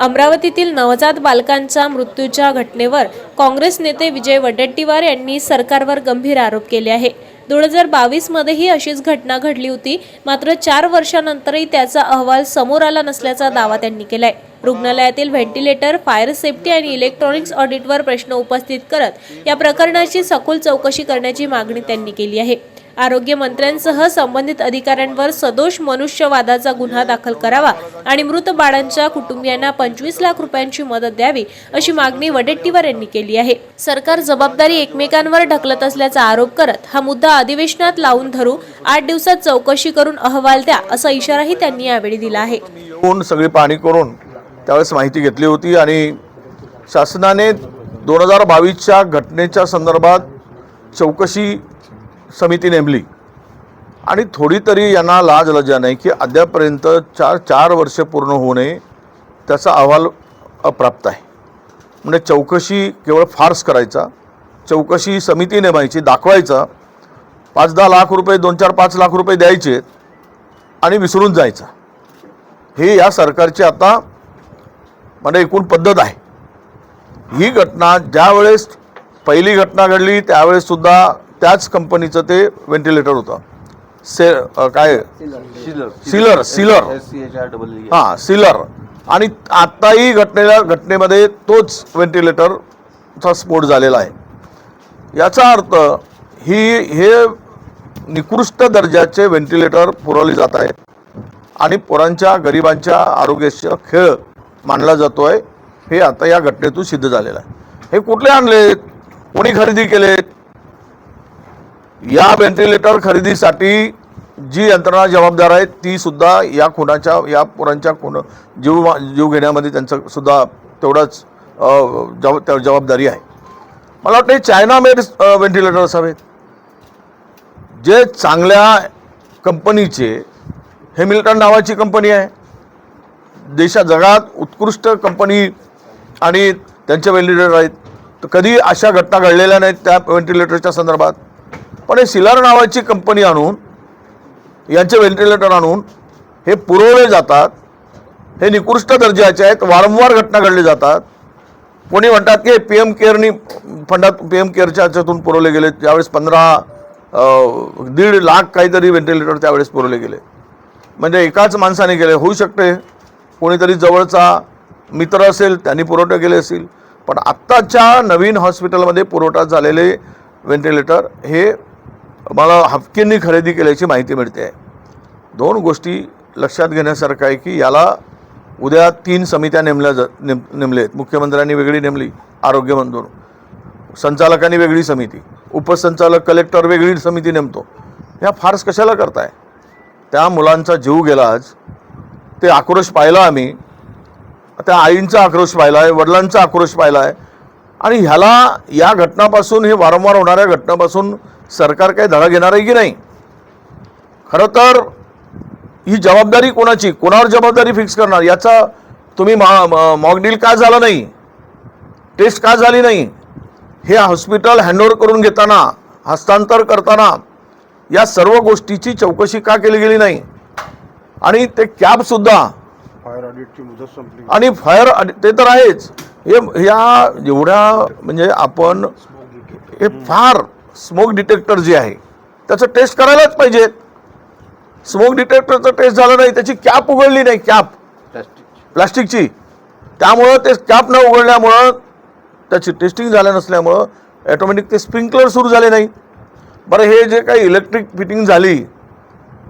अमरावतीतील नवजात बालकांच्या मृत्यूच्या घटनेवर काँग्रेस नेते विजय वडेट्टीवार यांनी सरकारवर गंभीर आरोप केले आहे। 2022 मध्येही अशीच घटना घडली होती, मात्र 4 वर्षांनंतरही त्याचा अहवाल समोर आला नसल्याचा दावा त्यांनी केलाय। रुग्णालयातील व्हेंटिलेटर, फायर सेफ्टी आणि इलेक्ट्रॉनिक्स ऑडिटवर प्रश्न उपस्थित करत या प्रकरणाची सखोल चौकशी करण्याची मागणी त्यांनी केली आहे। आरोग्य मंत्र्यांसह संबंधित अधिकाऱ्यांवर सदोष मनुष्यवादाचा गुन्हा दाखल करावा आणि मृत बाळांच्या कुटुंबियांना 25 लाख रुपयांची मदत द्यावी अशी मागणी वडेट्टीवार यांनी केली आहे। सरकार जबाबदारी एकमेकांवर ढकलत असल्याचा आरोप करत हा मुद्दा अधिवेशनात लावून धरू, 8 दिवसात चौकशी करून अहवाल द्या असा इशाराही त्यांनी यावेळी दिला आहे। सगळी पाहणी करून त्यावेळेस माहिती घेतली होती आणि शासनाने 2022च्या घटनेच्या संदर्भात चौकशी समिती नेमली आणि थोडी तरी यांना लाजलज्जा नाही की अद्यापर्यंत 4 वर्ष पूर्ण होऊ नये त्याचा अहवाल अप्राप्त आहे। म्हणजे चौकशी केवळ फार्स करायचा, चौकशी समिती नेमायची, दाखवायचा, 5-10 लाख रुपये, 2-4-5 लाख रुपये द्यायचे आणि विसरून जायचा, हे या सरकारची आता म्हणजे एकूण पद्धत आहे। ही घटना ज्यावेळेस पहिली घटना घडली त्यावेळेस सुद्धा त्याच कंपनीचं ते व्हेंटिलेटर होतं, सीलर आणि आताही घटनेमध्ये तोच व्हेंटिलेटरचा स्फोट झालेला आहे। याचा अर्थ हे निकृष्ट दर्जाचे व्हेंटिलेटर पुरवले जात आहेत आणि पोरांच्या गरिबांच्या आरोग्याचा खेळ मानला जातोय, हे आता या घटनेतून सिद्ध झालेलं आहे। हे कुठले आणलेत, कोणी खरेदी केलेत? या व्हेंटिलेटर खरेदीसाठी जी यंत्रणा जबाबदार आहे ती सुद्धा या खुनाच्या, या पोरांच्या जीव घेण्यामध्ये त्यांचं सुद्धा तेवढाच जबाबदारी आहे। मला वाटतं चायना मेड व्हेंटिलेटर असावेत, जे चांगल्या कंपनीचे, हॅमिल्टन नावाची कंपनी आहे, जगात उत्कृष्ट कंपनी आणि त्यांचे व्हेंटिलेटर आहेत। तर कधी अशा घटना घडलेल्या नाहीत त्या व्हेंटिलेटरच्या संदर्भात, पण हे सिलर नावाची कंपनी आणून, यांचे व्हेंटिलेटर आणून हे पुरवले जातात, हे निकृष्ट दर्जाचे आहेत, वारंवार घटना घडली जातात। कोणी म्हणतात की PM केअरनी फंडात, PM केअरच्या ह्याच्यातून पुरवले गेले, त्यावेळेस 1.5 लाख काहीतरी व्हेंटिलेटर त्यावेळेस पुरवले गेले, म्हणजे एकाच माणसाने केले। होऊ शकते कोणीतरी जवळचा मित्र असेल त्यांनी पुरवठा केले असेल, पण आत्ताच्या नवीन हॉस्पिटलमध्ये पुरवठा झालेले व्हेंटिलेटर हे मला हफकींनी खरेदी केल्याची माहिती मिळते आहे। 2 गोष्टी लक्षात घेण्यासारखं आहे की याला उद्या 3 समित्या नेमल्या आहेत। मुख्यमंत्र्यांनी वेगळी नेमली, आरोग्यमंत्री, संचालकांनी वेगळी समिती, उपसंचालक, कलेक्टर वेगळी समिती नेमतो। ह्या फार्स कशाला करताय? त्या मुलांचा जीव गेला, आज ते आक्रोश पाहिला आम्ही, त्या आईंचा आक्रोश पाहिला आहे, वडिलांचा आक्रोश पाहिला आहे आणि ह्याला, या घटनापासून, हे वारंवार होणाऱ्या घटनापासून सरकार काही धडा घेणार आहे की नाही? खरं तर ही जबाबदारी कोणाची, कोणावर जबाबदारी फिक्स करणार? याचा तुम्ही मॉक डील का झाला नाही, टेस्ट का झाली नाही, हे हॉस्पिटल हँडओव्हर करून घेताना, हस्तांतर करताना या सर्व गोष्टीची चौकशी का केली गेली नाही? आणि ते कॅब सुद्धा, फायर ऑडिटची मुदत संपली आणि फायर ते तर आहेच, ह्या एवढ्या, म्हणजे आपण हे फार स्मोक डिटेक्टर जे आहे त्याचं टेस्ट करायलाच पाहिजे। स्मोक डिटेक्टरचं टेस्ट झालं नाही, त्याची कॅप उघडली नाही, कॅप प्लास्टिकची, त्यामुळं ते कॅप न उघडल्यामुळं, त्याची टेस्टिंग झाल्या नसल्यामुळं ऑटोमॅटिक ते स्प्रिंकलर सुरू झाले नाही। बरं, हे जे काही इलेक्ट्रिक फिटिंग झाली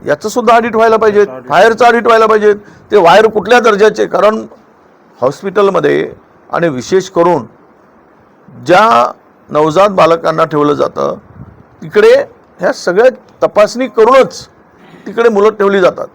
याचं सुद्धा ऑडिट व्हायला पाहिजे, फायरचं ऑडिट व्हायला पाहिजे, ते वायर कुठल्या दर्जाचे, कारण हॉस्पिटलमध्ये आणि विशेष करून ज्या नवजात बालकांना ठेवलं जातं तिकडे ह्या सगळ्या तपासणी करूनच तिकडे मुलं ठेवली जातात।